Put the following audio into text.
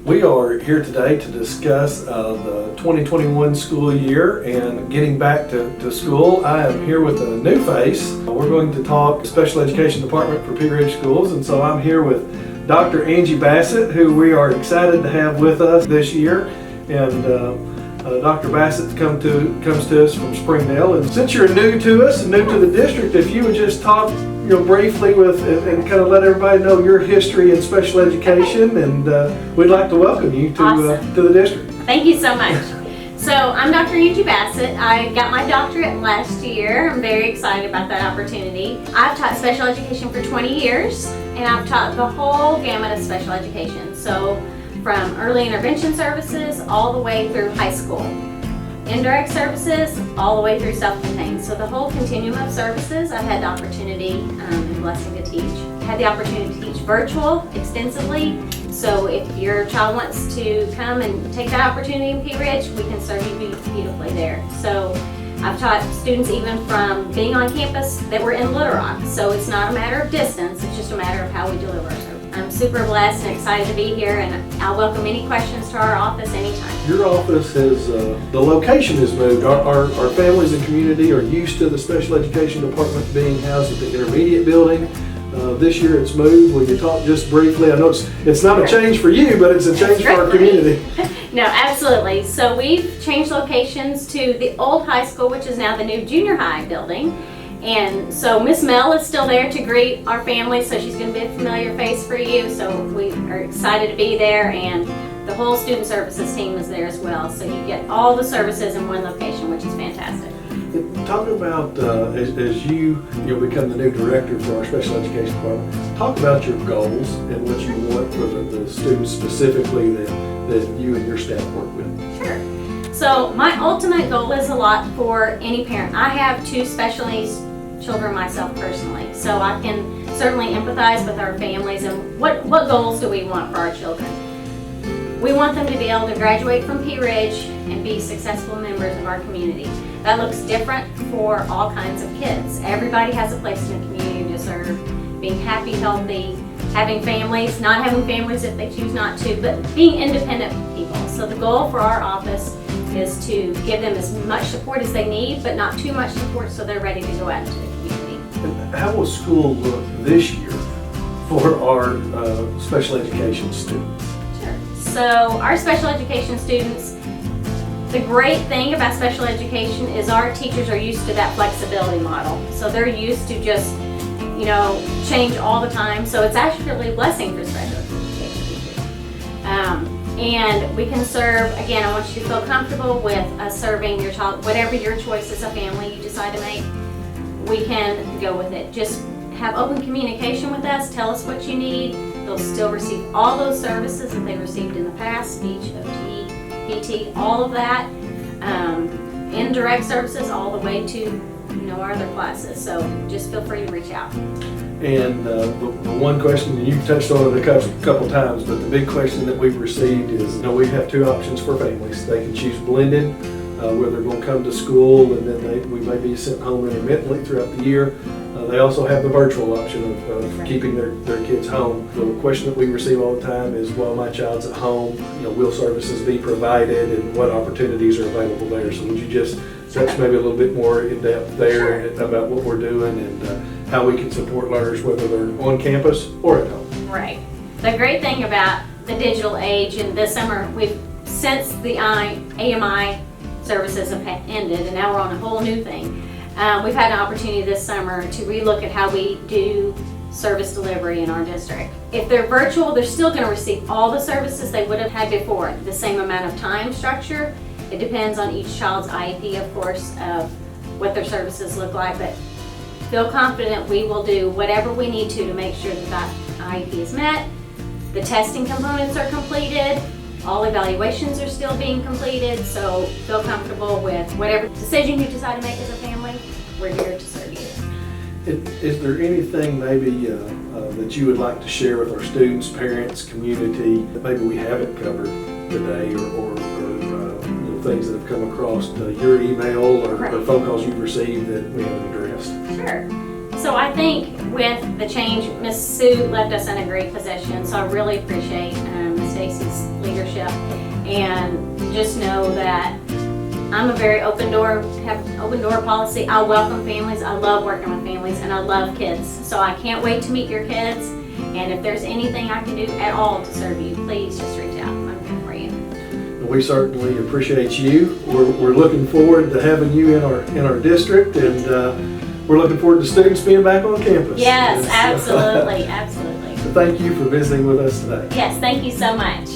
We are here today to discuss the 2021 school year and getting back to school. I am here with a new face. We're going to talk Special Education Department for Pea Ridge Schools, and so I'm here with Dr. Angie Bassett, who we are excited to have with us this year. And Dr. Bassett comes to us from Springdale. And since you're new to us and new to the district, if you would just talk briefly and kind of let everybody know your history in special education, and we'd like to welcome you to the district. Thank you so much. So I'm Dr. Angie Bassett. I got my doctorate last year. I'm very excited about that opportunity. I've taught special education for 20 years, and I've taught the whole gamut of special education. So from early intervention services all the way through high school. Indirect services all the way through self-contained. So the whole continuum of services I've had the opportunity and blessing to teach. Had the opportunity to teach virtual extensively. So if your child wants to come and take that opportunity in Pea Ridge, we can serve you beautifully there. So I've taught students even from being on campus that were in Little Rock. So it's not a matter of distance, it's just a matter of how we deliver our service. I'm super blessed and excited to be here, and I'll welcome any questions to our office anytime. Your office has, the location has moved. Our families and community are used to the special education department being housed at the intermediate building. This year it's moved. Will you talk just briefly? I know it's not a change for you, but it's a change for our community. No, absolutely. So we've changed locations to the old high school, which is now the new junior high building. And so Miss Mel is still there to greet our family, so she's going to be a familiar face for you. So we are excited to be there, and the whole student services team is there as well. So you get all the services in one location, which is fantastic. Talk about, as you become the new director for our special education department, talk about your goals and what you want for the students specifically that you and your staff work with. Sure. So my ultimate goal is a lot for any parent. I have two special needs children myself personally, so I can certainly empathize with our families and what goals do we want for our children. We want them to be able to graduate from Pea Ridge and be successful members of our community. That looks different for all kinds of kids. Everybody has a place in the community to serve, being happy, healthy, having families, not having families if they choose not to, but being independent people. So the goal for our office is to give them as much support as they need, but not too much support so they're ready to go out into the community. And how will school look this year for our special education students? Sure. So our special education students, the great thing about special education is our teachers are used to that flexibility model. So they're used to just, change all the time. So it's actually a blessing for special education teachers. And we can serve, again, I want you to feel comfortable with us serving your child, whatever your choice as a family you decide to make, we can go with it. Just have open communication with us, tell us what you need. They'll still receive all those services that they received in the past, speech, OT, PT, all of that. Indirect services all the way to our other classes. So just feel free to reach out. And the one question, and you've touched on it a couple times, but the big question that we've received is, we have two options for families. They can choose blended, where they're going to come to school and then we may be sent home intermittently throughout the year. They also have the virtual option of keeping their kids home. The question that we receive all the time is, while my child's at home, will services be provided and what opportunities are available there? So would you just touch maybe a little bit more in depth there about what we're doing and how we can support learners whether they're on campus or at home? Right. The great thing about the digital age, and this summer, since the AMI services have ended and now we're on a whole new thing, we've had an opportunity this summer to relook at how we do service delivery in our district. If they're virtual, they're still going to receive all the services they would have had before, the same amount of time structure. It depends on each child's IEP, of course, of what their services look like, but feel confident we will do whatever we need to make sure that IEP is met, the testing components are completed, all evaluations are still being completed, so feel comfortable with whatever decision you decide to make as a family. We're here to serve you. Is there anything maybe that you would like to share with our students, parents, community that maybe we haven't covered today, or things that have come across your email or phone calls you've received that we haven't addressed? Sure. So I think with the change, Ms. Sue left us in a great position, so I really appreciate Ms. Stacy's leadership. And just know that I'm a very have an open door policy. I welcome families. I love working with families, and I love kids. So I can't wait to meet your kids. And if there's anything I can do at all to serve you, please just reach out. I'm here for you. We certainly appreciate you. We're looking forward to having you in our district, and we're looking forward to students being back on campus. Yes, absolutely, absolutely. So thank you for visiting with us today. Yes, thank you so much.